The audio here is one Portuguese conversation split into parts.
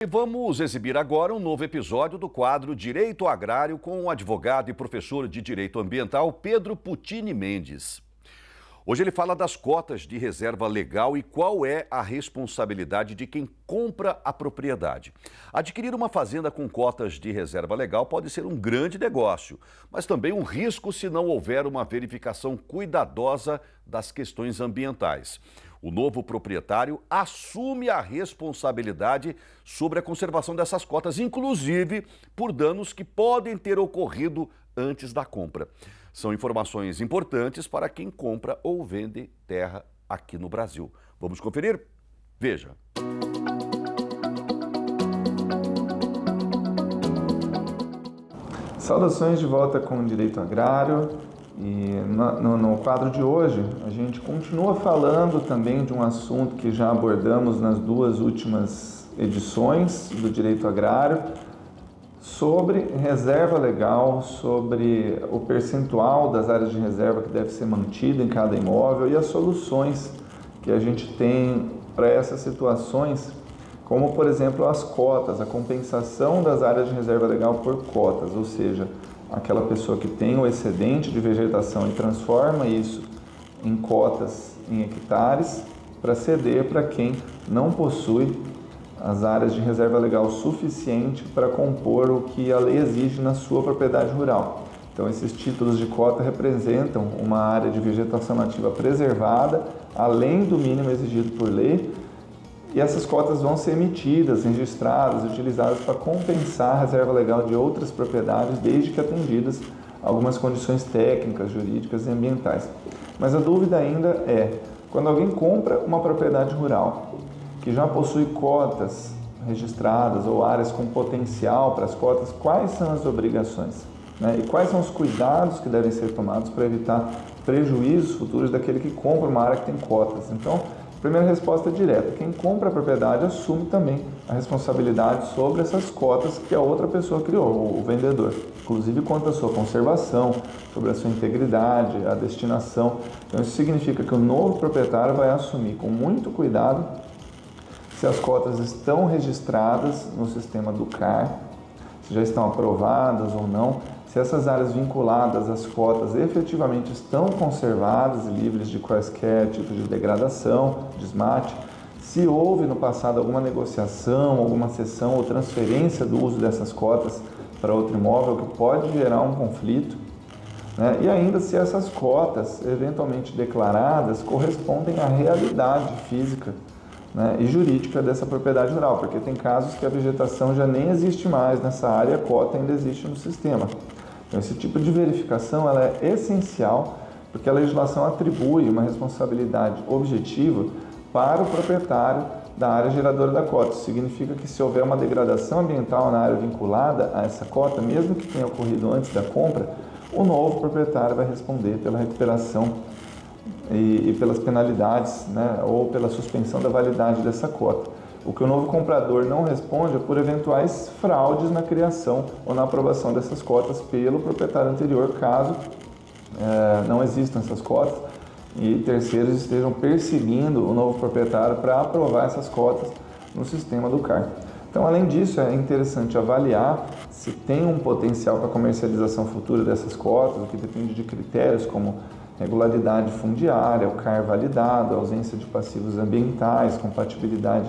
E vamos exibir agora um novo episódio do quadro Direito Agrário com o advogado e professor de Direito Ambiental Pedro Puccini Mendes. Hoje ele fala das cotas de reserva legal e qual é a responsabilidade de quem compra a propriedade. Adquirir uma fazenda com cotas de reserva legal pode ser um grande negócio, mas também um risco se não houver uma verificação cuidadosa das questões ambientais. O novo proprietário assume a responsabilidade sobre a conservação dessas cotas, inclusive por danos que podem ter ocorrido antes da compra. São informações importantes para quem compra ou vende terra aqui no Brasil. Vamos conferir? Veja. Saudações de volta com o Direito Agrário. E no quadro de hoje, a gente continua falando também de um assunto que já abordamos nas duas últimas edições do Direito Agrário, sobre reserva legal, sobre o percentual das áreas de reserva que deve ser mantido em cada imóvel e as soluções que a gente tem para essas situações, como, por exemplo, as cotas, a compensação das áreas de reserva legal por cotas, ou seja, aquela pessoa que tem o excedente de vegetação e transforma isso em cotas, em hectares, para ceder para quem não possui as áreas de reserva legal suficiente para compor o que a lei exige na sua propriedade rural. Então, esses títulos de cota representam uma área de vegetação nativa preservada, além do mínimo exigido por lei, e essas cotas vão ser emitidas, registradas, utilizadas para compensar a reserva legal de outras propriedades, desde que atendidas algumas condições técnicas, jurídicas e ambientais. Mas a dúvida ainda é, quando alguém compra uma propriedade rural, que já possui cotas registradas ou áreas com potencial para as cotas, quais são as obrigações? E quais são os cuidados que devem ser tomados para evitar prejuízos futuros daquele que compra uma área que tem cotas? Então, primeira resposta é direta. Quem compra a propriedade assume também a responsabilidade sobre essas cotas que a outra pessoa criou, o vendedor. Inclusive quanto à sua conservação, sobre a sua integridade, a destinação. Então isso significa que o novo proprietário vai assumir com muito cuidado se as cotas estão registradas no sistema do CAR, se já estão aprovadas ou não, se essas áreas vinculadas às cotas efetivamente estão conservadas e livres de quaisquer tipo de degradação, desmate, se houve no passado alguma negociação, alguma cessão ou transferência do uso dessas cotas para outro imóvel que pode gerar um conflito, e ainda se essas cotas eventualmente declaradas correspondem à realidade física e jurídica dessa propriedade rural, porque tem casos que a vegetação já nem existe mais nessa área e a cota ainda existe no sistema. Então, esse tipo de verificação ela é essencial porque a legislação atribui uma responsabilidade objetiva para o proprietário da área geradora da cota. Isso significa que se houver uma degradação ambiental na área vinculada a essa cota, mesmo que tenha ocorrido antes da compra, o novo proprietário vai responder pela recuperação e pelas penalidades, ou pela suspensão da validade dessa cota. O que o novo comprador não responde é por eventuais fraudes na criação ou na aprovação dessas cotas pelo proprietário anterior, caso não existam essas cotas e terceiros estejam perseguindo o novo proprietário para aprovar essas cotas no sistema do CAR. Então, além disso, é interessante avaliar se tem um potencial para comercialização futura dessas cotas, o que depende de critérios como regularidade fundiária, o CAR validado, ausência de passivos ambientais, compatibilidade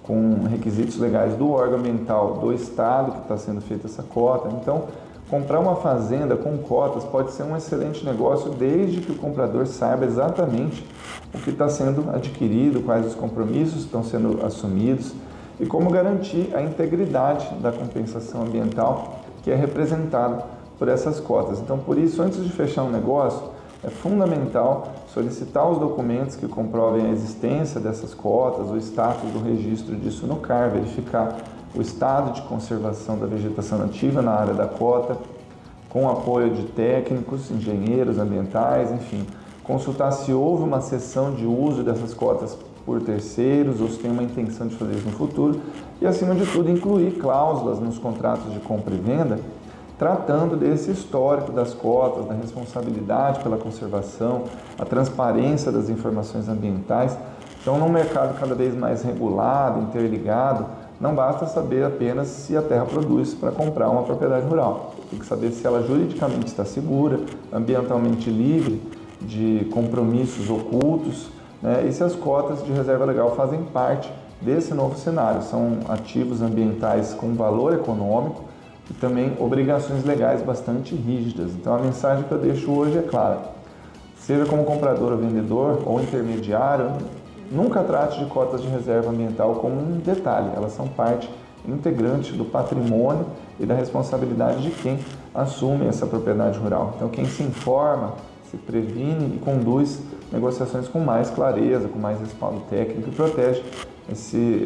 com requisitos legais do órgão ambiental do estado que está sendo feita essa cota. Então, comprar uma fazenda com cotas pode ser um excelente negócio desde que o comprador saiba exatamente o que está sendo adquirido, quais os compromissos estão sendo assumidos e como garantir a integridade da compensação ambiental que é representada por essas cotas. Então, por isso, antes de fechar um negócio, é fundamental solicitar os documentos que comprovem a existência dessas cotas, o status do registro disso no CAR, verificar o estado de conservação da vegetação nativa na área da cota, com apoio de técnicos, engenheiros ambientais, enfim, consultar se houve uma cessão de uso dessas cotas por terceiros ou se tem uma intenção de fazer isso no futuro e, acima de tudo, incluir cláusulas nos contratos de compra e venda tratando desse histórico das cotas, da responsabilidade pela conservação, a transparência das informações ambientais. Então, num mercado cada vez mais regulado, interligado, não basta saber apenas se a terra produz para comprar uma propriedade rural. Tem que saber se ela juridicamente está segura, ambientalmente livre de compromissos ocultos, né? E se as cotas de reserva legal fazem parte desse novo cenário. São ativos ambientais com valor econômico e também obrigações legais bastante rígidas. Então a mensagem que eu deixo hoje é clara. Seja como comprador ou vendedor ou intermediário, nunca trate de cotas de reserva ambiental como um detalhe. Elas são parte integrante do patrimônio e da responsabilidade de quem assume essa propriedade rural. Então quem se informa, se previne e conduz negociações com mais clareza, com mais respaldo técnico e protege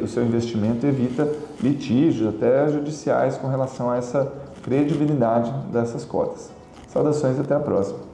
o seu investimento e evita litígios, até judiciais, com relação a essa credibilidade dessas cotas. Saudações e até a próxima.